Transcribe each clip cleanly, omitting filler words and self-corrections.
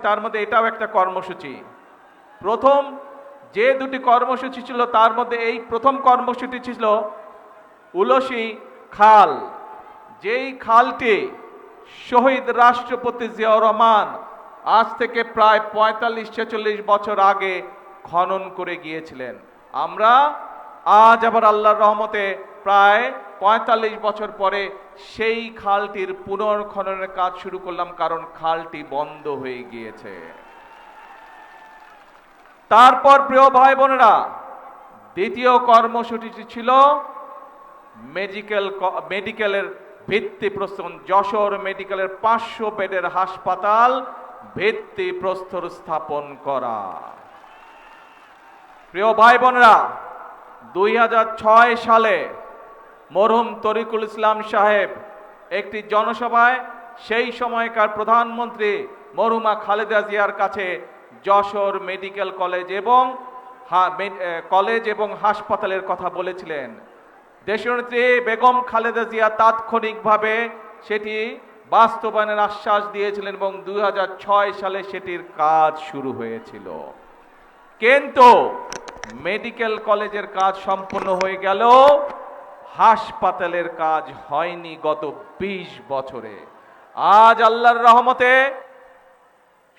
তার মধ্যে এটাও একটা কর্মসূচি। প্রথম যে দুটি কর্মসূচি ছিল তার মধ্যে এই প্রথম কর্মসূচি ছিল উলসি খাল, যেই খালটি শহীদ রাষ্ট্রপতি জিয়াউর রহমান আজ থেকে প্রায় ৪৫-৪৬ বছর আগে খনন করে গিয়েছিলেন। আমরা আজ আবার আল্লাহর রহমতে প্রায় ৪৫ বছর পরে সেই খালটির পুনর্খননের কাজ শুরু করলাম, কারণ খালটি বন্ধ হয়ে গিয়েছে। তারপর প্রিয় ভাই বোনেরা, দ্বিতীয় কর্মসূচিটি ছিল মেডিকেলের ভিত্তিপ্রস্তর, যশোর মেডিকেলের ৫০০ বেডের হাসপাতাল ভিত্তিপ্রস্তর স্থাপন করা। প্রিয় ভাই বোনেরা, ২০০৬ সালে মরহুম তরিকুল ইসলাম সাহেব একটি জনসভায় সেই সময়কার প্রধানমন্ত্রী মরহুমা খালেদা জিয়ার কাছে যশোর মেডিকেল কলেজ এবং হাসপাতালের কথা বলেছিলেন। দেশনেত্রী বেগম খালেদা জিয়া তাৎক্ষণিকভাবে সেটি বাস্তবায়নের আশ্বাস দিয়েছিলেন এবং ২০০৬ সালে সেটির কাজ শুরু হয়েছিল। কিন্তু মেডিকেল কলেজের কাজ সম্পূর্ণ হয়ে গেল, হাসপাতালের কাজ হয়নি গত ২০ বছরে। আজ আল্লাহর রহমতে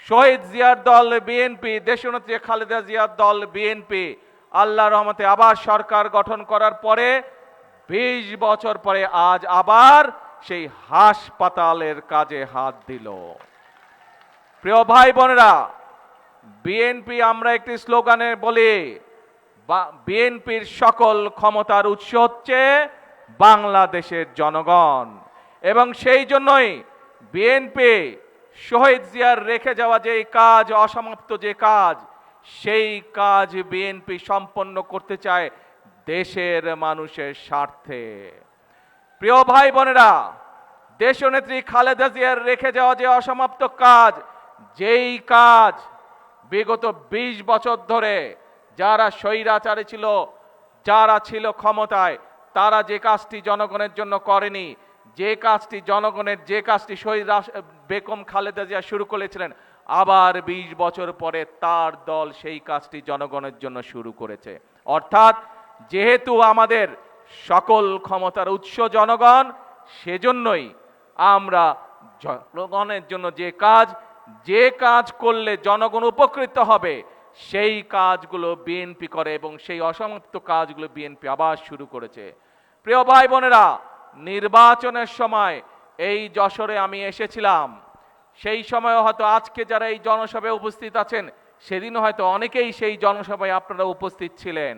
শহীদ জিয়ার দল বিএনপি, দেশনেত্রী খালেদা জিয়ার দল বিএনপি আল্লাহর রহমতে আবার সরকার গঠন করার পরে ২০ বছর পরে আজ আবার সেই হাসপাতালের কাজে হাত দিল। প্রিয় ভাই বোনেরা, বিএনপি আমরা একটি স্লোগানে বলি, বিএনপির সকল ক্ষমতার উৎস হচ্ছে বাংলাদেশের জনগণ, এবং সেই জন্যই বিএনপি শহীদ জিয়ার রেখে যাওয়া যে কাজ, অসমাপ্ত যে কাজ, সেই কাজ বিএনপি সম্পন্ন করতে চায় দেশের মানুষের স্বার্থে। প্রিয় ভাই বোনেরা, দেশনেত্রী খালেদা জিয়ার রেখে যাওয়া যে অসমাপ্ত কাজ, যেই কাজ বিগত ২০ বছর ধরে যারা স্বৈরাচারী ছিল, যারা ছিল ক্ষমতায়, তারা যে কাজটি জনগণের জন্য করেনি, যে কাজটি শহীদ বেগম খালেদা জিয়া শুরু করেছিলেন, আবার ২০ বছর পরে তার দল সেই কাজটি জনগণের জন্য শুরু করেছে। অর্থাৎ যেহেতু আমাদের সকল ক্ষমতার উৎস জনগণ, সেজন্যই আমরা জনগণের জন্য যে কাজ করলে জনগণ উপকৃত হবে সেই কাজগুলো বিএনপি করে, এবং সেই অসমাপ্ত কাজগুলো বিএনপি আবার শুরু করেছে। প্রিয় ভাই বোনেরা, নির্বাচনের সময় এই যশোরে আমি এসেছিলাম। সেই সময় হয়তো আজকে যারা এই জনসভায় উপস্থিত আছেন, সেদিন হয়তো অনেকেই সেই জনসভায় আপনারা উপস্থিত ছিলেন।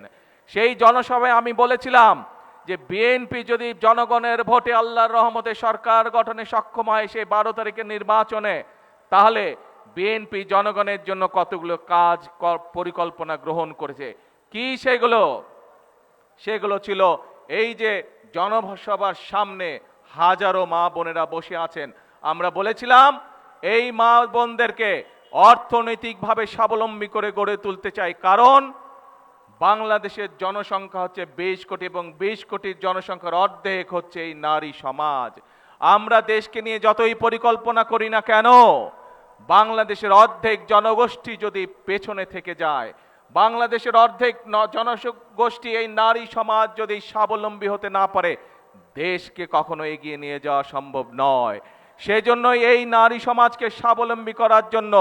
সেই জনসভায় আমি বলেছিলাম যে বিএনপি যদি জনগণের ভোটে আল্লাহর রহমতে সরকার গঠনে সক্ষম হয় সেই ১২ তারিখের নির্বাচনে, তাহলে বিএনপি জনগণের জন্য কতগুলো কাজ পরিকল্পনা গ্রহণ করেছে। কি সেগুলো ছিল, এই যে জনসভার সামনে হাজারো মা বোনেরা বসে আছেন, আমরা বলেছিলাম এই মা বোনদেরকে অর্থনৈতিকভাবে স্বাবলম্বী করে গড়ে তুলতে চাই, কারণ বাংলাদেশের জনসংখ্যা হচ্ছে ২০ কোটি, এবং ২০ কোটির জনসংখ্যার অর্ধেক হচ্ছে এই নারী সমাজ। আমরা দেশকে নিয়ে যতই পরিকল্পনা করি না কেন, বাংলাদেশের অর্ধেক জনগোষ্ঠী যদি পেছনে থেকে যায়, বাংলাদেশের অর্ধেক জনগোষ্ঠী এই নারী সমাজ যদি স্বাবলম্বী হতে না পারে, দেশকে কখনো এগিয়ে নিয়ে যাওয়া সম্ভব নয়। সেজন্য এই নারী সমাজকে স্বাবলম্বী করার জন্য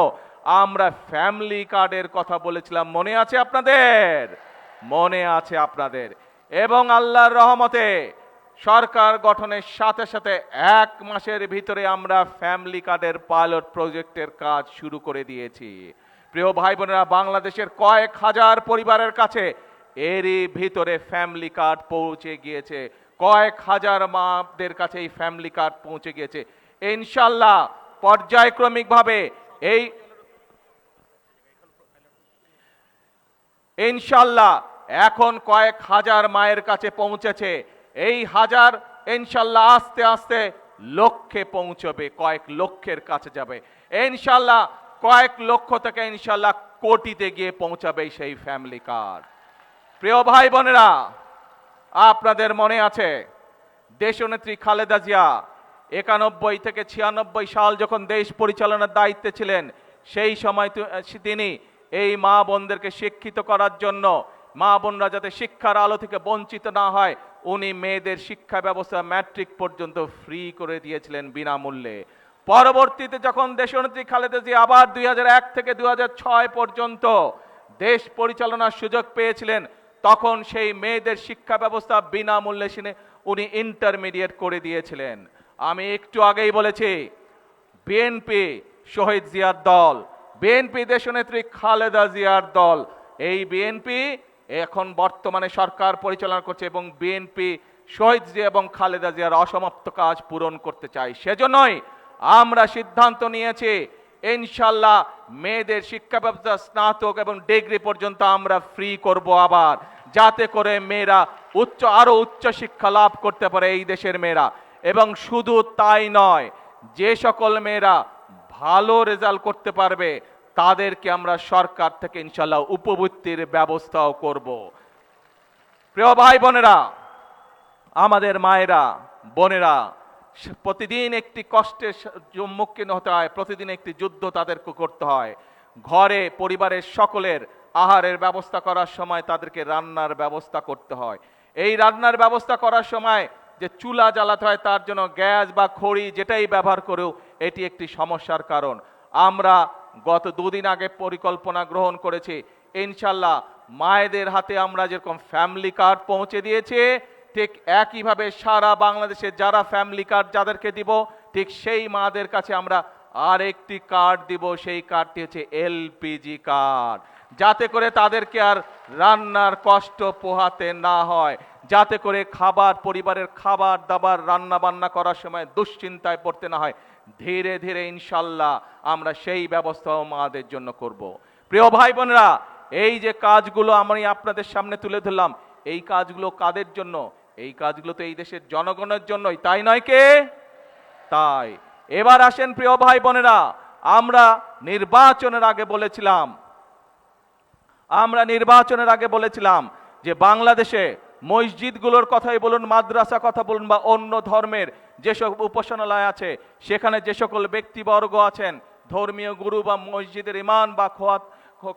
আমরা ফ্যামিলি কার্ডের কথা বলেছিলাম, মনে আছে আপনাদের? এবং আল্লাহর রহমতে সরকার গঠনের সাথে সাথে ১ মাসের ভিতরে আমরা ফ্যামিলি কার্ডের পাইলট প্রজেক্টের কাজ শুরু করে দিয়েছি। প্রিয় ভাই বোনেরা, বাংলাদেশের কয়েক হাজার পরিবারের কাছে এরই ভিতরে ফ্যামিলি কার্ড পৌঁছে গিয়েছে, কয়েক হাজার মাদের কাছে এই ফ্যামিলি কার্ড পৌঁছে গিয়েছে। ইনশাআল্লাহ পর্যায়ক্রমিকভাবে ইনশাআল্লাহ এখন কয়েক হাজার মায়ের কাছে পৌঁছেছে। এই হাজার ইনশাআল্লাহ আস্তে আস্তে লক্ষ্যে পৌঁছবে, কয়েক লক্ষের কাছে যাবে। ইনশাআল্লাহ কয়েক লক্ষ থেকে ইনশাআল্লাহ কোটিতে গিয়ে পৌঁছাবে সেই ফ্যামিলি কার্ড। প্রিয় ভাই বোনেরা, আপনাদের মনে আছে দেশনেত্রী খালেদা জিয়া ৯১ থেকে ৯৬ সাল যখন দেশ পরিচালনার দায়িত্বে ছিলেন, সেই সময় তিনি এই মা বোনদেরকে শিক্ষিত করার জন্য, মা বোনরা যাতে শিক্ষার আলো থেকে বঞ্চিত না হয়, উনি মেয়েদের শিক্ষা ব্যবস্থা ম্যাট্রিক পর্যন্ত ফ্রি করে দিয়েছিলেন বিনামূল্যে। পরবর্তীতে যখন দেশনেত্রী খালেদা জিয়া আবার 2001 থেকে 2006 পর্যন্ত দেশ পরিচালনার সুযোগ পেয়েছিলেন, তখন সেই মেয়েদের শিক্ষা ব্যবস্থা বিনামূল্যে উনি ইন্টারমিডিয়েট করে দিয়েছিলেন। আমি একটু আগেই বলেছি, বিএনপি শহীদ জিয়ার দল, বিএনপি দেশনেত্রী খালেদা জিয়ার দল। এই বিএনপি এখন বর্তমানে সরকার পরিচালনা করছে এবং বিএনপি শহীদ জিয়া এবং খালেদা জিয়ার অসমাপ্ত কাজ পূরণ করতে চাই। সেজন্যই আমরা সিদ্ধান্ত নিয়েছি, ইনশাল্লাহ মেয়েদের শিক্ষা ব্যবস্থা স্নাতক এবং ডিগ্রি পর্যন্ত আমরা ফ্রি করব আবার, যাতে করে মেয়েরা আরো উচ্চ শিক্ষা লাভ করতে পারে এই দেশের মেয়েরা। এবং শুধু তাই নয়, যে সকল মেয়েরা ভালো রেজাল্ট করতে পারবে তাদেরকে আমরা সরকার থেকে ইনশাল্লাহ উপবৃত্তির ব্যবস্থাও করব। প্রিয় ভাই বোনেরা, আমাদের মায়েরা বোনেরা প্রতিদিন একটি কষ্টের সম্মুখীন হতে হয়, প্রতিদিন একটি যুদ্ধ তাদেরকে করতে হয়। ঘরে পরিবারের সকলের আহারের ব্যবস্থা করার সময় তাদেরকে রান্নার ব্যবস্থা করতে হয়। এই রান্নার ব্যবস্থা করার সময় যে চুলা জ্বালাতে হয়, তার জন্য গ্যাস বা খড়ি যেটাই ব্যবহার করেও এটি একটি সমস্যার কারণ। আমরা গত দুদিন আগে পরিকল্পনা গ্রহণ করেছি, ইনশাল্লাহ মায়েদের হাতে আমরা যেরকম ফ্যামিলি কার্ড পৌঁছে দিয়েছি, ঠিক একইভাবে সারা বাংলাদেশে যারা ফ্যামিলি কার্ড যাদেরকে দিব, ঠিক সেই মাদের কাছে আমরা আর একটি কার্ড দিব। সেই কার্ডটি হচ্ছে এলপিজি কার্ড, যাতে করে তাদেরকে আর রান্নার কষ্ট পোহাতে না হয়, যাতে করে পরিবারের খাবার দাবার রান্না বান্না করার সময় দুশ্চিন্তায় পড়তে না হয়। ধীরে ধীরে ইনশাল্লাহ আমরা সেই ব্যবস্থাও মাদের জন্য করব। প্রিয় ভাই বোনেরা, এই যে কাজগুলো আমি আপনাদের সামনে তুলে ধরলাম, এই কাজগুলো কাদের জন্য? এই কাজগুলো তো এই দেশের জনগণের জন্যই, তাই নয় কে? তাই এবার আসেন প্রিয় ভাই বোনেরা, আমরা নির্বাচনের আগে বলেছিলাম যে বাংলাদেশে মসজিদগুলোর কথাই বলুন, মাদ্রাসা কথা বলুন, বা অন্য ধর্মের যেসব উপাসনালয় আছে, সেখানে যে সকল ব্যক্তিবর্গ আছেন, ধর্মীয় গুরু বা মসজিদের ইমাম বা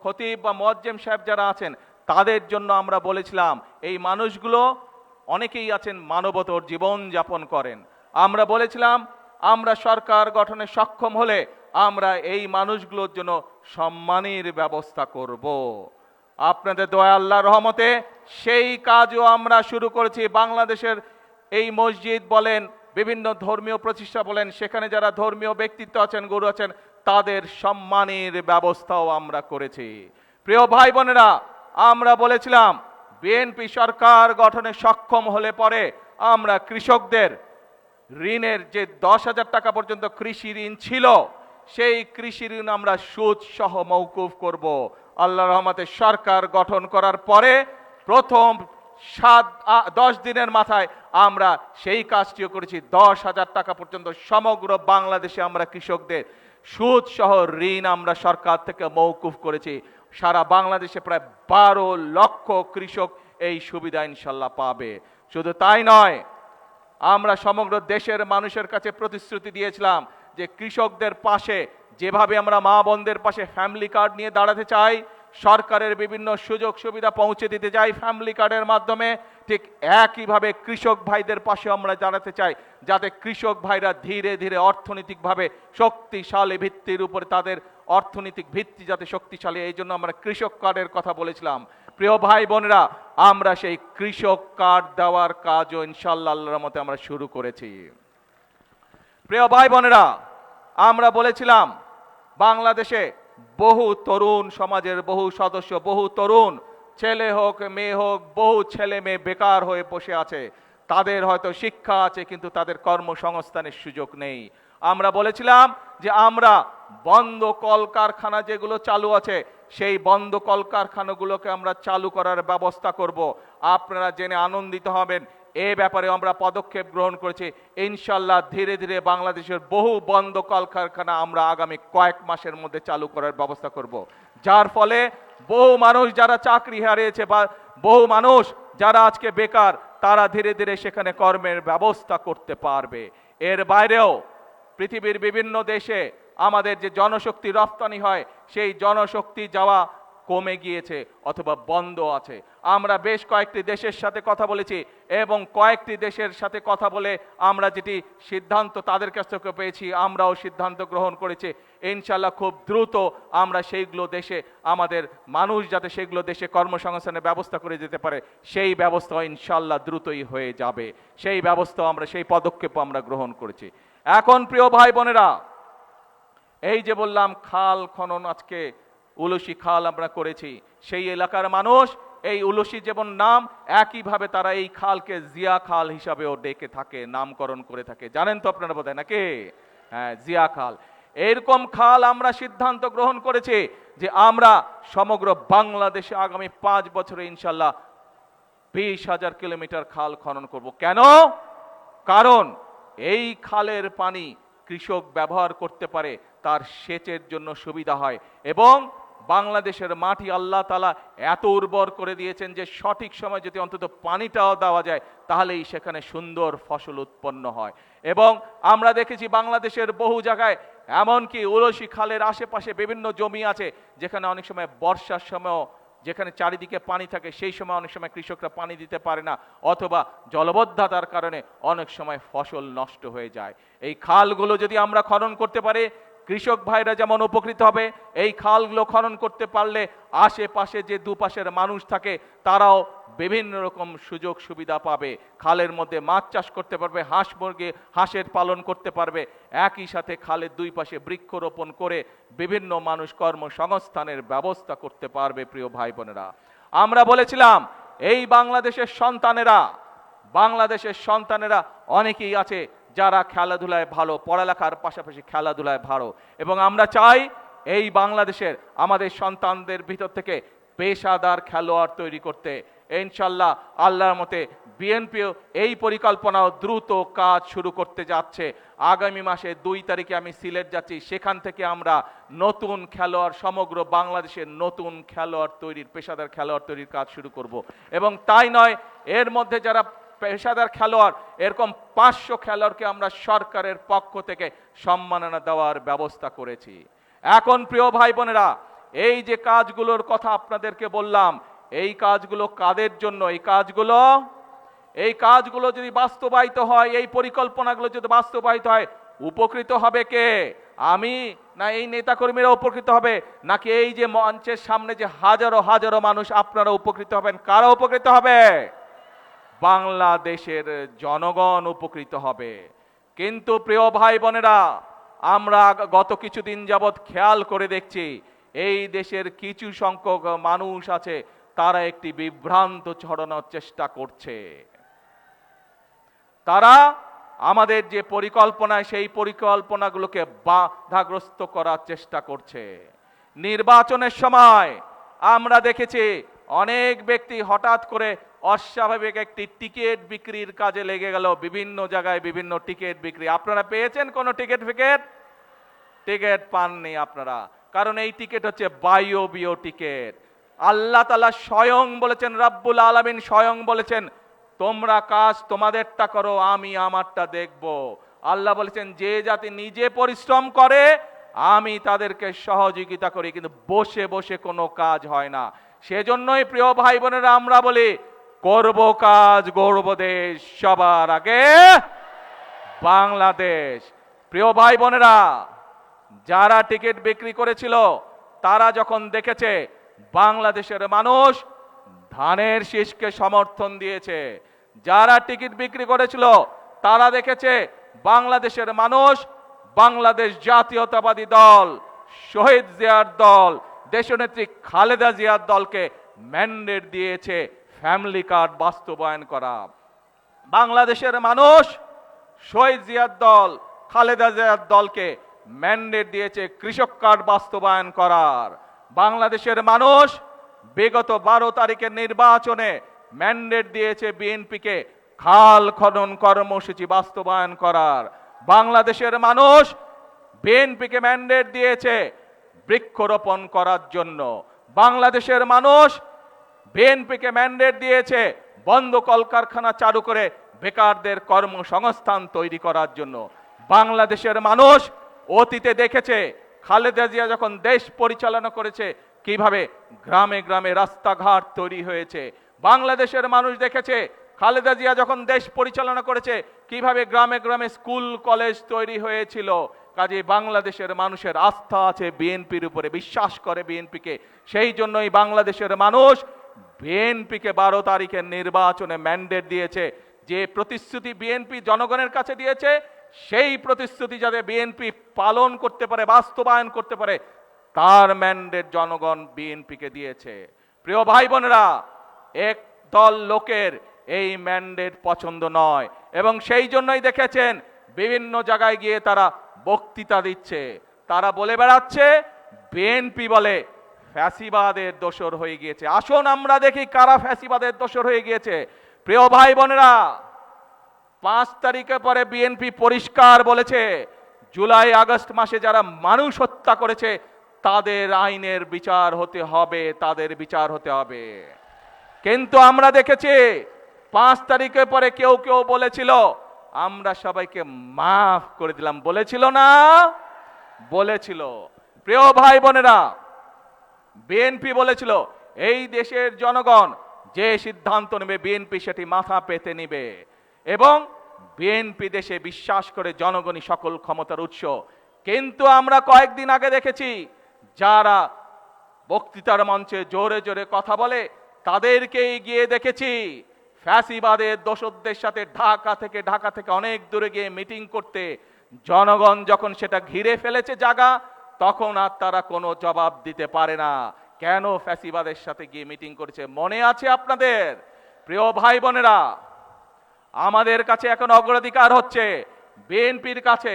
খতিব বা মুয়াজ্জিম সাহেব যারা আছেন, তাদের জন্য আমরা বলেছিলাম এই মানুষগুলো অনেকেই আছেন মানবতর জীবন যাপন করেন। আমরা বলেছিলাম আমরা সরকার গঠনে সক্ষম হলে আমরা এই মানুষগুলোর জন্য সম্মানের ব্যবস্থা করব। আপনাদের দয়া আল্লাহর রহমতে সেই কাজও আমরা শুরু করেছি। বাংলাদেশের এই মসজিদ বলেন, বিভিন্ন ধর্মীয় প্রতিষ্ঠা বলেন, সেখানে যারা ধর্মীয় ব্যক্তিত্ব আছেন, গুরু আছেন, তাদের সম্মানের ব্যবস্থাও আমরা করেছি। প্রিয় ভাই বোনেরা, আমরা বলেছিলাম বিএনপি সরকার গঠনে সক্ষম হলে পরে আমরা কৃষকদের ঋণের যে 10,000 টাকা পর্যন্ত কৃষি ঋণ ছিল, সেই কৃষি ঋণ আমরা সুদ সহ মওকুফ করব। আল্লাহর রহমতে সরকার গঠন করার পরে প্রথম 10 দিনের মাথায় আমরা সেই কাজটিও করেছি। 10,000 টাকা পর্যন্ত সমগ্র বাংলাদেশে আমরা কৃষকদের সুদ সহ ঋণ আমরা সরকার থেকে মওকুফ করেছি। সারা বাংলাদেশে প্রায় 12 লক্ষ কৃষক এই সুবিধা ইনশাল্লাহ পাবে। শুধু তাই নয়, আমরা সমগ্র দেশের মানুষের কাছে প্রতিশ্রুতি দিয়েছিলাম যে কৃষকদের পাশে যেভাবে আমরা মা বোনদের পাশে ফ্যামিলি কার্ড নিয়ে দাঁড়াতে চাই, সরকারের বিভিন্ন সুযোগ সুবিধা পৌঁছে দিতে চাই ফ্যামিলি কার্ডের মাধ্যমে, ঠিক একইভাবে কৃষক ভাইদের পাশে আমরা দাঁড়াতে চাই, যাতে কৃষক ভাইরা ধীরে ধীরে অর্থনৈতিকভাবে শক্তিশালী ভিত্তির উপরে তাদের অর্থনৈতিক ভিত্তি যাতে শক্তিশালী, এই জন্য আমরা কৃষক কার্ডের কথা বলেছিলাম। প্রিয় ভাই বোনেরা, আমরা সেই কৃষক কার্ড দেওয়ার কাজও ইনশাআল্লাহ আল্লাহর রহমতে আমরা শুরু করেছি। প্রিয় ভাই বোনেরা, আমরা বলেছিলাম বাংলাদেশে বহু তরুণ সমাজের বহু সদস্য, বহু তরুণ ছেলে হোক মেয়ে হোক, বহু ছেলে মেয়ে বেকার হয়ে বসে আছে। তাদের হয়তো শিক্ষা আছে কিন্তু তাদের কর্মসংস্থানের সুযোগ নেই। আমরা বলেছিলাম যে আমরা বন্ধ কলকারখানা যেগুলো চালু আছে, সেই বন্ধ কলকারখানাগুলোকে আমরা চালু করার ব্যবস্থা করব। আপনারা জেনে আনন্দিত হবেন, এ ব্যাপারে আমরা পদক্ষেপ গ্রহণ করেছি। ইনশাল্লাহ ধীরে ধীরে বাংলাদেশের বহু বন্ধ কলকারখানা আমরা আগামী কয়েক মাসের মধ্যে চালু করার ব্যবস্থা করব, যার ফলে বহু মানুষ যারা চাকরি হারিয়েছে বা বহু মানুষ যারা আজকে বেকার, তারা ধীরে ধীরে সেখানে কর্মের ব্যবস্থা করতে পারবে। এর বাইরেও পৃথিবীর বিভিন্ন দেশে আমাদের যে জনশক্তি রপ্তানি হয় সেই জনশক্তি যাওয়া কমে গিয়েছে অথবা বন্ধ আছে। আমরা বেশ কয়েকটি দেশের সাথে কথা বলেছি এবং কয়েকটি দেশের সাথে কথা বলে আমরা যেটি সিদ্ধান্ত তাদের কাছ থেকে পেয়েছি, আমরাও সিদ্ধান্ত গ্রহণ করেছি ইনশাল্লাহ খুব দ্রুত আমরা সেইগুলো দেশে আমাদের মানুষ যাতে সেগুলো দেশে কর্মসংস্থানের ব্যবস্থা করে যেতে পারে সেই ব্যবস্থা ইনশাল্লাহ দ্রুতই হয়ে যাবে। সেই ব্যবস্থা আমরা সেই পদক্ষেপ আমরা গ্রহণ করেছি। এখন প্রিয় ভাই বোনেরা, এই যে বললাম খাল খনন, আজকে উলসি খাল আমরা করেছি, সেই এলাকার মানুষ এই উলসি যেমন নাম একইভাবে তারা এই খালকে জিয়া খাল হিসাবেও ডেকে থাকে, নামকরণ করে থাকে। জানেন তো আপনারা বোধহয় নাকি? হ্যাঁ, জিয়া খাল। এরকম খাল আমরা সিদ্ধান্ত গ্রহণ করেছি যে আমরা সমগ্র বাংলাদেশে আগামী 5 বছরে ইনশাল্লাহ 20,000 কিলোমিটার খাল খনন করব। কেন? কারণ এই খালের পানি কৃষক ব্যবহার করতে পারে, তার সেচের জন্য সুবিধা হয় এবং বাংলাদেশের মাটি আল্লাহ তাআলা এত উর্বর করে দিয়েছেন যে সঠিক সময় যদি অন্তত পানিটাও দেওয়া যায় তাহলেই সেখানে সুন্দর ফসল উৎপন্ন হয়। এবং আমরা দেখেছি বাংলাদেশের বহু জায়গায় এমনকি উলসি খালের আশেপাশে বিভিন্ন জমি আছে যেখানে অনেক সময় বর্ষার সময়ও যেখানে চারিদিকে পানি থাকে সেই সময় অনেক সময় কৃষকরা পানি দিতে পারে না অথবা জলবদ্ধতার কারণে অনেক সময় ফসল নষ্ট হয়ে যায়। এই খালগুলো যদি আমরা খনন করতে পারি কৃষক ভাইরা যেমন উপকৃত হবে, এই খালগুলো খনন করতে পারলে আশেপাশে যে দুপাশের মানুষ থাকে তারাও বিভিন্ন রকম সুযোগ সুবিধা পাবে। খালের মধ্যে মাছ চাষ করতে পারবে, হাঁস মুরগি হাঁসের পালন করতে পারবে, একই সাথে খালের দুই পাশে বৃক্ষরোপণ করে বিভিন্ন মানুষ কর্মসংস্থানের ব্যবস্থা করতে পারবে। প্রিয় ভাই বোনেরা, আমরা বলেছিলাম এই বাংলাদেশের সন্তানেরা অনেকেই আছে যারা খেলাধুলায় ভালো, পড়ালেখার পাশাপাশি খেলাধুলায় ভালো, এবং আমরা চাই এই বাংলাদেশের আমাদের সন্তানদের ভিতর থেকে পেশাদার খেলোয়াড় তৈরি করতে। ইনশাল্লাহ আল্লাহর মতে বিএনপিও এই পরিকল্পনাও দ্রুত কাজ শুরু করতে যাচ্ছে। আগামী মাসে 2 তারিখে আমি সিলেট যাচ্ছি, সেখান থেকে আমরা নতুন খেলোয়াড়, সমগ্র বাংলাদেশের নতুন খেলোয়াড় তৈরির, পেশাদার খেলোয়াড় তৈরির কাজ শুরু করব। এবং তাই নয়, এর মধ্যে যারা পেশাদার খেলোয়াড় এরকম 500 খেলোয়াড়কে আমরা সরকারের পক্ষ থেকে সম্মাননা দেওয়ার ব্যবস্থা করেছি। এখন প্রিয় ভাই বোনেরা, এই যে কাজগুলোর কথা আপনাদেরকে বললাম, এই কাজগুলো কাদের জন্য? এই কাজগুলো যদি বাস্তবায়িত হয়, এই পরিকল্পনাগুলো যদি বাস্তবায়িত হয়, উপকৃত হবে কে? আমি না এই নেতাকর্মীরা উপকৃত হবে, নাকি এই যে মঞ্চের সামনে যে হাজারো হাজারো মানুষ আপনারা উপকৃত হবেন? কারা উপকৃত হবে? বাংলাদেশের জনগণ উপকৃত হবে। কিন্তু প্রিয় ভাই বোনেরা, আমরা গত কিছুদিন যাবৎ খেয়াল করে দেখছি এই দেশের কিছু সংখ্যক মানুষ আছে তারা একটি বিভ্রান্ত ছড়ানোর চেষ্টা করছে। তারা আমাদের যে পরিকল্পনা সেই পরিকল্পনাগুলোকে বাধাগ্রস্ত করার চেষ্টা করছে। নির্বাচনের সময় আমরা দেখেছি অনেক ব্যক্তি হঠাৎ করে অস্বাভাবিক একটি টিকিট বিক্রির কাজে লেগে গেল, বিভিন্ন জায়গায় বিভিন্ন টিকিট বিক্রি। আপনারা পেয়েছেন কোনো টিকিট পাননি আপনারা, কারণ এই টিকিট হচ্ছে বায়বীয় টিকিট। আল্লাহ তাআলা স্বয়ং বলেছেন, রাব্বুল আলামিন স্বয়ং বলেছেন, তোমরা কাজ তোমাদেরটা করো, আমি আমারটা দেখব। আল্লাহ বলেছেন যে জাতি নিজে পরিশ্রম করে আমি তাদেরকে সহযোগিতা করি, কিন্তু বসে বসে কোনো কাজ হয় না। সেজন্যই প্রিয় ভাই বোনেরা আমরা বলি, করব কাজ গড়ব দেশ, সবার আগে বাংলাদেশ। প্রিয় ভাই বোনেরা, যারা টিকিট বিক্রি করেছিল তারা যখন দেখেছে বাংলাদেশের মানুষ ধানের শীষকে সমর্থন দিয়েছে, যারা টিকিট বিক্রি করেছিল তারা দেখেছে বাংলাদেশের মানুষ বাংলাদেশ জাতীয়তাবাদী দল, শহীদ জিয়ার দল, দেশনেত্রী খালেদা জিয়ার দলকে ম্যান্ডেট দিয়েছে ফ্যামিলি কার্ড বাস্তবায়ন করা। বাংলাদেশের মানুষ শহীদ জিয়ার দল, খালেদা জিয়ার দলকে ম্যান্ডেট দিয়েছে কৃষক কার্ড বাস্তবায়ন করার। বাংলাদেশের মানুষ বিগত 12 তারিখের নির্বাচনে ম্যান্ডেট দিয়েছে বিএনপিকে খাল খনন কর্মসূচি বাস্তবায়ন করার। বাংলাদেশের মানুষ বিএনপিকে ম্যান্ডেট দিয়েছে বৃক্ষরোপণ করার জন্য। বাংলাদেশের মানুষ বিএনপিকে ম্যান্ডেট দিয়েছে বন্ধ কলকারখানা চালু করে বেকারদের কর্মসংস্থান তৈরি করার জন্য। বাংলাদেশের মানুষ অতীতে দেখেছে খালেদা জিয়া যখন দেশ পরিচালনা করেছে কিভাবে গ্রামে গ্রামে রাস্তাঘাট তৈরি হয়েছে। বাংলাদেশের মানুষ দেখেছে খালেদা জিয়া যখন দেশ পরিচালনা করেছে কিভাবে গ্রামে গ্রামে স্কুল কলেজ তৈরি হয়েছিল। কাজে বাংলাদেশের মানুষের আস্থা আছে বিএনপির উপরে, বিশ্বাস করে বিএনপিকে। সেই জন্যই বাংলাদেশের মানুষ বিএনপিকে 12 তারিখের নির্বাচনে ম্যান্ডেট দিয়েছে। যে প্রতিশ্রুতি বিএনপি জনগণের কাছে দিয়েছে সেই প্রতিশ্রুতি যাতে বিএনপি পালন করতে পারে, বাস্তবায়ন করতে পারে, তার ম্যান্ডেট জনগণ বিএনপিকে দিয়েছে। প্রিয় ভাই বোনেরা, এক দল লোকের এই ম্যান্ডেট পছন্দ নয় এবং সেই জন্যই দেখেছেন বিভিন্ন জায়গায় গিয়ে তারা বক্তৃতা দিচ্ছে। তারা বলে বেড়াচ্ছে বিএনপি বলে ফ্যাসিবাদের দোসর হয়ে গিয়েছে। আসুন আমরা দেখি কারা ফ্যাসিবাদের দোসর হয়ে গিয়েছে। প্রিয় ভাই বোনেরা, 5 তারিখে পরে বিএনপি পরিষ্কার বলেছে জুলাই আগস্ট মাসে যারা মানুষ হত্যা করেছে তাদের আইনের বিচার হতে হবে, তাদের বিচার হতে হবে। কিন্তু আমরা দেখেছি 5 তারিখের পরে কেউ কেউ বলেছিল আমরা সবাইকে মাফ করে দিলাম, বলেছিল না? বলেছিল। প্রিয় ভাই বোনেরা, বিএনপি বলেছিল এই দেশের জনগণ যে সিদ্ধান্ত নেবে বিএনপি সেটি মাথা পেতে নিবে এবং বিএনপি দেশে বিশ্বাস করে জনগণই সকল ক্ষমতার উৎস। কিন্তু আমরা কয়েকদিন আগে দেখেছি যারা বক্তৃতার মঞ্চে জোরে জোরে কথা বলে তাদেরকেই গিয়ে দেখেছি ফ্যাসিবাদের দোসরদের সাথে ঢাকা থেকে অনেক দূরে গিয়ে মিটিং করতে। জনগণ যখন সেটা ঘিরে ফেলেছে জায়গা, তখন আর তারা কোনো জবাব দিতে পারে না। কেন ফ্যাসিবাদের সাথে গিয়ে মিটিং করেছে মনে আছে আপনাদের? প্রিয় ভাই বোনেরা, আমাদের কাছে এখন অগ্রাধিকার হচ্ছে বিএনপির কাছে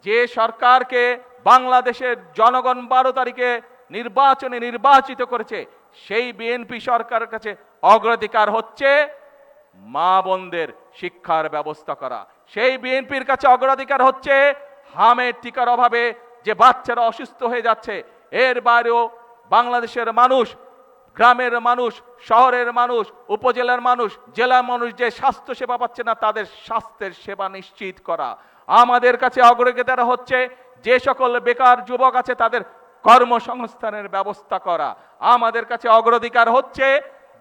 যে সরকারকে বাংলাদেশের জনগণ 12 তারিখে নির্বাচনে নির্বাচিত করেছে, সেই বিএনপি সরকারের কাছে অগ্রাধিকার হচ্ছে মা বোনদের শিক্ষার ব্যবস্থা করা। সেই বিএনপির কাছে অগ্রাধিকার হচ্ছে হামের টিকার অভাবে যে বাচ্চারা অসুস্থ হয়ে যাচ্ছে। এর বাইরেও বাংলাদেশের মানুষ, গ্রামের মানুষ, শহরের মানুষ, উপজেলার মানুষ, জেলার মানুষ যে স্বাস্থ্য সেবা পাচ্ছে না তাদের স্বাস্থ্যের সেবা নিশ্চিত করা। আমাদের কাছে অগ্রাধিকার হচ্ছে যে সকল বেকার যুবক আছে তাদের কর্মসংস্থানের ব্যবস্থা করা। আমাদের কাছে অগ্রাধিকার হচ্ছে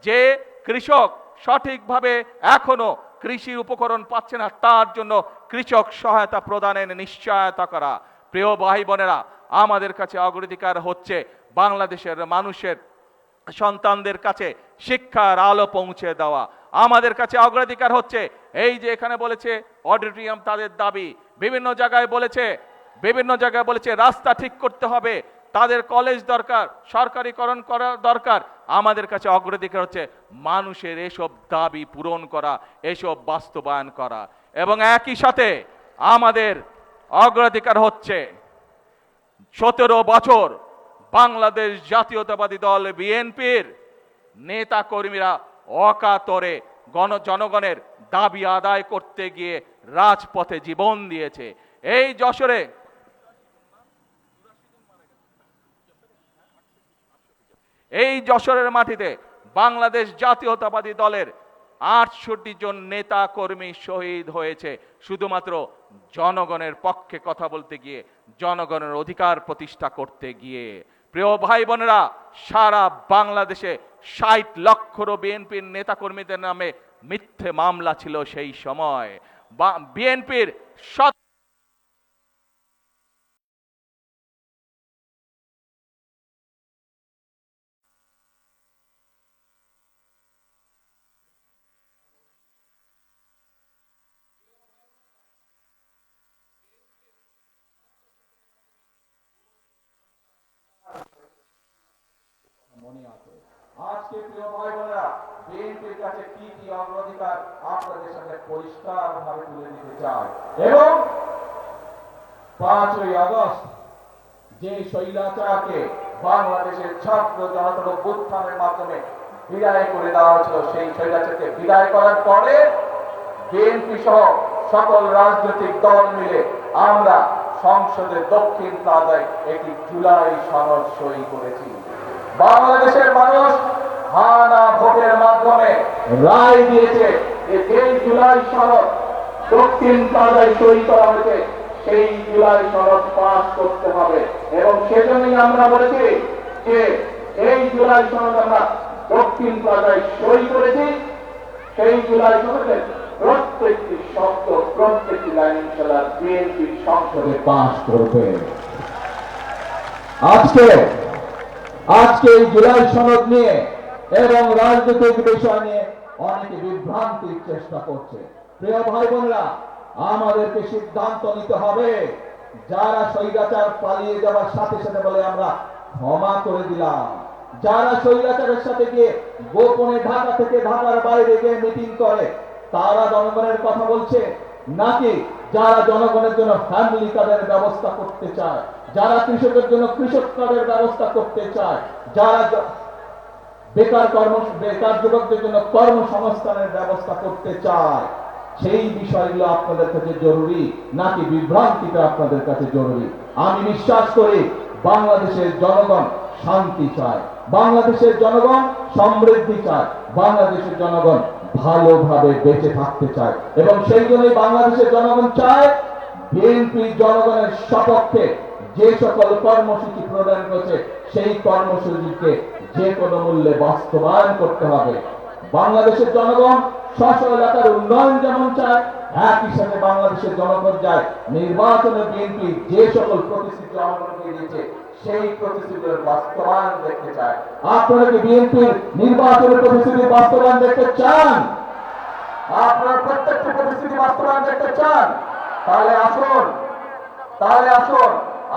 যে কৃষক সঠিকভাবে এখনো কৃষি উপকরণ পাচ্ছে না তার জন্য কৃষক সহায়তা প্রদানের নিশ্চয়তা করা। প্রিয় ভাই বোনেরা, আমাদের কাছে অগ্রাধিকার হচ্ছে বাংলাদেশের মানুষের সন্তানদের কাছে শিক্ষার আলো পৌঁছে দেওয়া। আমাদের কাছে অগ্রাধিকার হচ্ছে এই যে এখানে বলেছে অডিটোরিয়াম তাদের দাবি, বিভিন্ন জায়গায় বলেছে রাস্তা ঠিক করতে হবে, তাদের কলেজ দরকার, সরকারিকরণ করা দরকার। আমাদের কাছে অগ্রাধিকার হচ্ছে মানুষের এসব দাবি পূরণ করা, এসব বাস্তবায়ন করা। এবং একই সাথে আমাদের অগ্রাধিকার হচ্ছে 17 বছর বাংলাদেশ জাতীয়তাবাদী দল বিএনপির নেতা কর্মীরা অকাতরে জনগণের দাবি আদায় করতে গিয়ে রাজপথে জীবন দিয়েছে। এই যশোরের মাটিতে বাংলাদেশ জাতীয়তাবাদী দলের 68 জন নেতা কর্মী শহীদ হয়েছে শুধুমাত্র জনগণের পক্ষে কথা বলতে গিয়ে, জনগণের অধিকার প্রতিষ্ঠা করতে গিয়ে। প্রিয় ভাই বোনেরা, সারা বাংলাদেশে 60 লক্ষেরও বিএনপির নেতা কর্মীদের নামে মিথ্যে মামলা ছিল সেই সময়। বিএনপির আজকে প্রিয় ভাই বোনেরা, বিএনপির কাছে কি কি অগ্রাধিকার আপনাদের সাথে পরিষ্কার ভাবে তুলে দিতে চাই। এবং 5ই আগস্ট যে স্বৈরাচারকে বাংলাদেশের ছাত্র জনতার অভ্যুত্থানের মাধ্যমে বিদায় করে দেওয়া হয়েছিল, সেই স্বৈরাচারকে বিদায় করার পরে বিএনপি সহ সকল রাজনৈতিক দল মিলে আমরা সংসদের দক্ষিণ প্লাজায় একটি জুলাই সনদ সই করেছি। বাংলাদেশের মানুষ হানা ভোটের মাধ্যমে রায় দিয়েছে যে এই জুলাই সনদ দক্ষিণ প্লাজায় সই করা হয়েছে সেই জুলাই সনদ পাস করতে হবে। এবং সেজন্যই আমরা বলেছি যে এই জুলাই সনদ আমরা দক্ষিণ প্লাজায় সই করেছি। সেই জুলাই সনদের প্রত্যেকটি শব্দ, প্রত্যেকটি লাইন ইনশাআল্লাহ বিএনপি সংসদে পাস করবে। আজকে এই জুলাই সনদ নিয়ে এবং রাজনৈতিক বিষয় নিয়ে অনেকে বিভ্রান্তির চেষ্টা করছে। প্রিয় ভাই বোনেরা, আমাদেরকে সিদ্ধান্ত নিতে হবে। যারা স্বৈরাচার পালিয়ে যাওয়ার সাথে সাথে বলে আমরা ক্ষমা করে দিলাম, যারা স্বৈরাচারের সাথে গিয়ে গোপনে ঢাকা থেকে ঢাকার বাইরে গিয়ে মিটিং করে, তারা জনগণের কথা বলছে, নাকি যারা জনগণের জন্য ফ্যামিলি কার্ডের ব্যবস্থা করতে চায়, যারা কৃষকের জন্য কৃষক কার্ডের ব্যবস্থা করতে চায়, যারা বেকার যুবকদের জন্য কর্মসংস্থানের ব্যবস্থা করতে চায়, সেই বিষয়গুলো আপনাদের কাছে জরুরি নাকি বিভ্রান্তিটা আপনাদের কাছে জরুরি? আমি বিশ্বাস করি বাংলাদেশের জনগণ শান্তি চায়, বাংলাদেশের জনগণ সমৃদ্ধি চায়, বাংলাদেশের জনগণ ভালোভাবে বেঁচে থাকতে চায়। এবং সেই জন্যই বাংলাদেশের জনগণ চায় বিএনপি জনগণের সপক্ষে যে সকল কর্মসূচি প্রদান করেছে সেই কর্মসূচিকে যে কোনো মূল্যে বাস্তবায়ন করতে হবে। বাংলাদেশের জনগণ স্ব এলাকার উন্নয়ন যেমন চায়, একই সাথে বাংলাদেশের জনগণ চায় নির্বাচনে বিএনপি যে সকল প্রতিশ্রুতি জনগণকে দিয়েছে সেই প্রতিশ্রুতির বাস্তবায়ন দেখতে চায়। আপনারা কি বিএনপির নির্বাচনের প্রতিশ্রুতি বাস্তবায়ন দেখতে চান? আপনারা প্রত্যেকটি প্রতিশ্রুতি বাস্তবায়ন দেখতে চান? তাহলে আসুন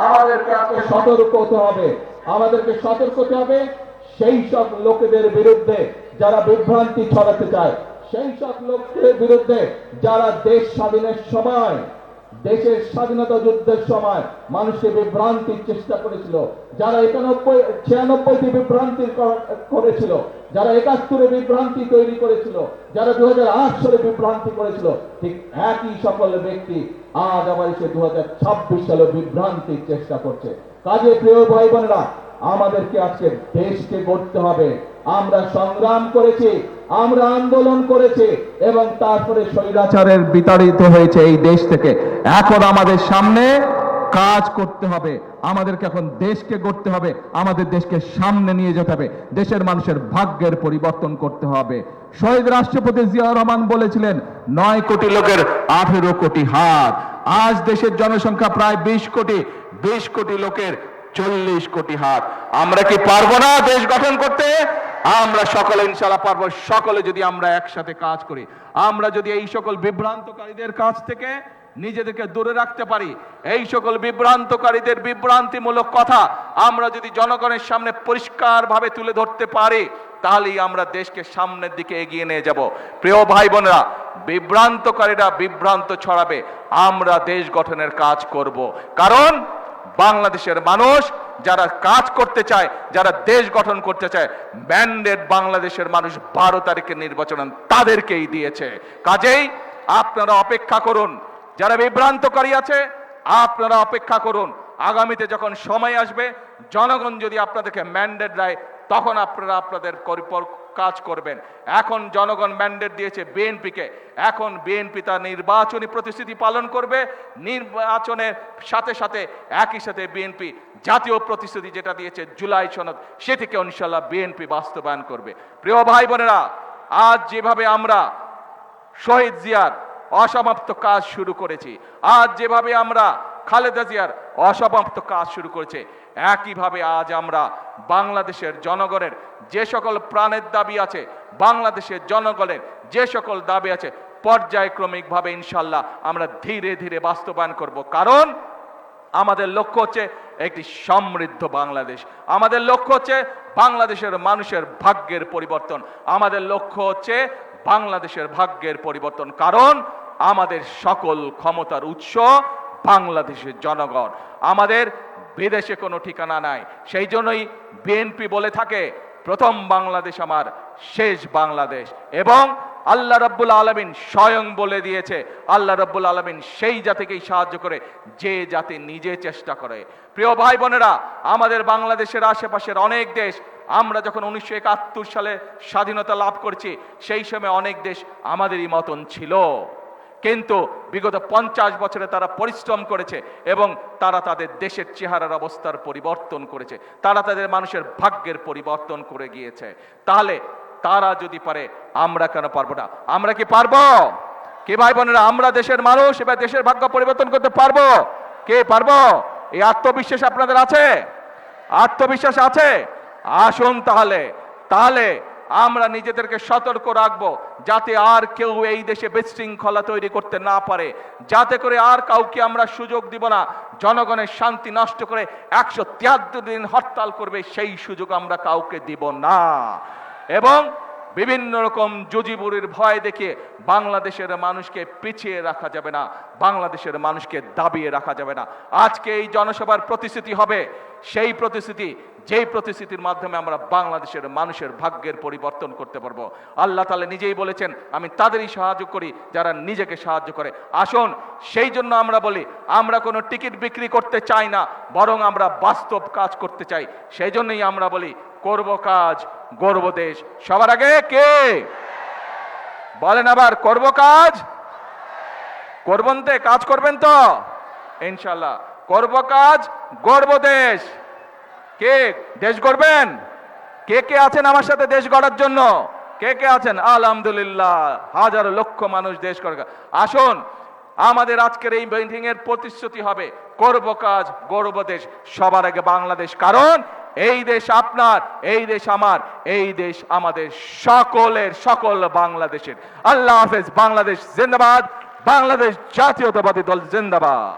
আমাদেরকে আজকে সতর্ক হতে হবে। আমাদেরকে সতর্ক হতে হবে সেই সব লোকেদের বিরুদ্ধে যারা বিভ্রান্তি ছড়াতে চায়, সেই সব লোকদের বিরুদ্ধে যারা দেশ স্বাধীনের সময়, দেশের স্বাধীনতা যুদ্ধের সময় মানুষকে বিভ্রান্তির চেষ্টা করেছিল, যারা 96 বিভ্রান্তি করেছিল, যারা 71 বিভ্রান্তি তৈরি করেছিল, যারা 2008 সালে বিভ্রান্তি করেছিল, ঠিক একই সকল ব্যক্তি আজ আবার এসে 2026 সালে বিভ্রান্তির চেষ্টা করছে। কাজে প্রিয় ভাই বোনেরা, আমাদেরকে আজকে দেশকে গড়তে হবে। আমরা সংগ্রাম করেছি, আমরা আন্দোলন করেছি এবং তারপরে স্বৈরাচারের বিতাড়িত হয়েছে এই দেশ থেকে। এখন আমাদের সামনে কাজ করতে হবে, আমাদেরকে এখন দেশকে গড়তে হবে, আমাদের দেশকে সামনে নিয়ে যেতে হবে, দেশের মানুষের ভাগ্যের পরিবর্তন করতে হবে। শহীদ রাষ্ট্রপতি জিয়াউর রহমান বলেছিলেন 9 কোটি লোকের 18 কোটি হাত। আজ দেশের জনসংখ্যা প্রায় 20 কোটি, 20 কোটি লোকের 40 কোটি হাত। আমরা কি পারবো না দেশ গঠন করতে? আমরা সকলে ইনশাআল্লাহ পারবো, সকলে যদি আমরা একসাথে কাজ করি, আমরা যদি এই সকল বিভ্রান্তকারীদের কাছ থেকে নিজেদেরকে দূরে রাখতে পারি, এই সকল বিভ্রান্তকারীদের বিভ্রান্তিমূলক কথা আমরা যদি জনগণের সামনে পরিষ্কারভাবে তুলে ধরতে পারি, তাহলেই আমরা দেশকে সামনের দিকে এগিয়ে নিয়ে যাব। প্রিয় ভাই বোনেরা, বিভ্রান্তকারীরা বিভ্রান্ত ছড়াবে, আমরা দেশ গঠনের কাজ করব। কারণ বাংলাদেশের মানুষ যারা কাজ করতে চায়, যারা দেশ গঠন করতে চায়, ম্যান্ডেট বাংলাদেশের মানুষ 12 তারিখের নির্বাচন তাদেরকেই দিয়েছে। কাজেই আপনারা অপেক্ষা করুন, যারা বিভ্রান্তকারী আছে আপনারা অপেক্ষা করুন। আগামীতে যখন সময় আসবে, জনগণ যদি আপনাদেরকে ম্যান্ডেট দেয়, তখন আপনারা আপনাদের কাজ করবেন। এখন জনগণ ম্যান্ডেট দিয়েছে বিএনপিকে, এখন বিএনপি তার নির্বাচনী প্রতিশ্রুতি পালন করবে। নির্বাচনের সাথে সাথে একই সাথে বিএনপি জাতীয় প্রতিশ্রুতি যেটা দিয়েছে জুলাই সনদ, সেটিকে ইনশাআল্লাহ বিএনপি বাস্তবায়ন করবে। প্রিয় ভাই বোনেরা, আজ যেভাবে আমরা শহীদ জিয়ার অসমাপ্ত কাজ শুরু করেছি, আজ যেভাবে আমরা খালেদা জিয়ার অসমাপ্ত কাজ শুরু করেছে, একইভাবে আজ আমরা বাংলাদেশের জনগণের যে সকল প্রাণের দাবি আছে, বাংলাদেশের জনগণের যে সকল দাবি আছে, পর্যায়ক্রমিকভাবে ইনশাআল্লাহ আমরা ধীরে ধীরে বাস্তবায়ন করব। কারণ আমাদের লক্ষ্য হচ্ছে একটি সমৃদ্ধ বাংলাদেশ, আমাদের লক্ষ্য হচ্ছে বাংলাদেশের মানুষের ভাগ্যের পরিবর্তন, আমাদের লক্ষ্য হচ্ছে বাংলাদেশের ভাগ্যের পরিবর্তন। কারণ আমাদের সকল ক্ষমতার উৎস বাংলাদেশের জনগণ, আমাদের বিদেশে কোনো ঠিকানা নাই। সেই জন্যই বিএনপি বলে থাকে প্রথম বাংলাদেশ আমার, শেষ বাংলাদেশ। এবং আল্লাহ রাব্বুল আলামিন স্বয়ং বলে দিয়েছে, আল্লাহ রাব্বুল আলামিন সেই জাতিকেই সাহায্য করে যে জাতি নিজে চেষ্টা করে। প্রিয় ভাই বোনেরা, আমাদের বাংলাদেশের আশেপাশের অনেক দেশ, আমরা যখন 1971 সালে স্বাধীনতা লাভ করছি, সেই সময় অনেক দেশ আমাদেরই মতন ছিল, কিন্তু বিগত 50 বছরে তারা পরিশ্রম করেছে এবং তারা তাদের দেশের চেহারার অবস্থার পরিবর্তন করেছে, তারা তাদের মানুষের ভাগ্যের পরিবর্তন করে গিয়েছে। তাহলে তারা যদি পারে, আমরা কেন পারবো না? আমরা কি পারবো? কে ভাই বোনেরা, আমরা দেশের মানুষ, এবার দেশের ভাগ্য পরিবর্তন করতে পারবো? কে পারবো? এই আত্মবিশ্বাস আপনাদের আছে? আত্মবিশ্বাস আছে? আসুন তাহলে তাহলে আমরা নিজেদেরকে সতর্ক রাখবো, যাতে আর কেউ এই দেশে বিশৃঙ্খলা তৈরি করতে না পারে, যাতে করে আর কাউকে আমরা সুযোগ দিব না জনগণের শান্তি নষ্ট করে 173 দিন হরতাল করবে, সেই সুযোগ আমরা কাউকে দিব না। এবং বিভিন্ন রকম জুজিবুরির ভয় দেখিয়ে বাংলাদেশের মানুষকে পিছিয়ে রাখা যাবে না, বাংলাদেশের মানুষকে দাবিয়ে রাখা যাবে না। আজকে এই জনসভার প্রতিশ্রুতি হবে সেই প্রতিশ্রুতি, যেই প্রতিশ্রুতির মাধ্যমে আমরা বাংলাদেশের মানুষের ভাগ্যের পরিবর্তন করতে পারবো। আল্লাহ তাআলা নিজেই বলেছেন, আমি তাদেরই সাহায্য করি যারা নিজেকে সাহায্য করে। আসুন, সেই জন্য আমরা বলি, আমরা কোনো টিকিট বিক্রি করতে চাই না, বরং আমরা বাস্তব কাজ করতে চাই। সেই জন্যই আমরা বলি, করব কাজ, গড়ব দেশ। সবার আগে কে বলেন আবার, করব কাজ, করবেন তো? কাজ করবেন তো ইনশাআল্লাহ? করব কাজ, গড়ব দেশ। কে দেশ গড়বেন? কে কে আছেন আমার সাথে দেশ গড়ার জন্য? কে কে আছেন? আলহামদুলিল্লাহ, হাজার লক্ষ মানুষ দেশ গড়া। আসুন, আমাদের আজকের এই মিটিং এর প্রতিশ্রুতি হবে, করব কাজ, গড়ব দেশ। সবার আগে বাংলাদেশ, কারণ এই দেশ আপনার, এই দেশ আমার, এই দেশ আমাদের সকলের, সকল বাংলাদেশের। আল্লাহ হাফেজ। বাংলাদেশ জিন্দাবাদ, বাংলাদেশ জাতীয়তাবাদী দল জিন্দাবাদ।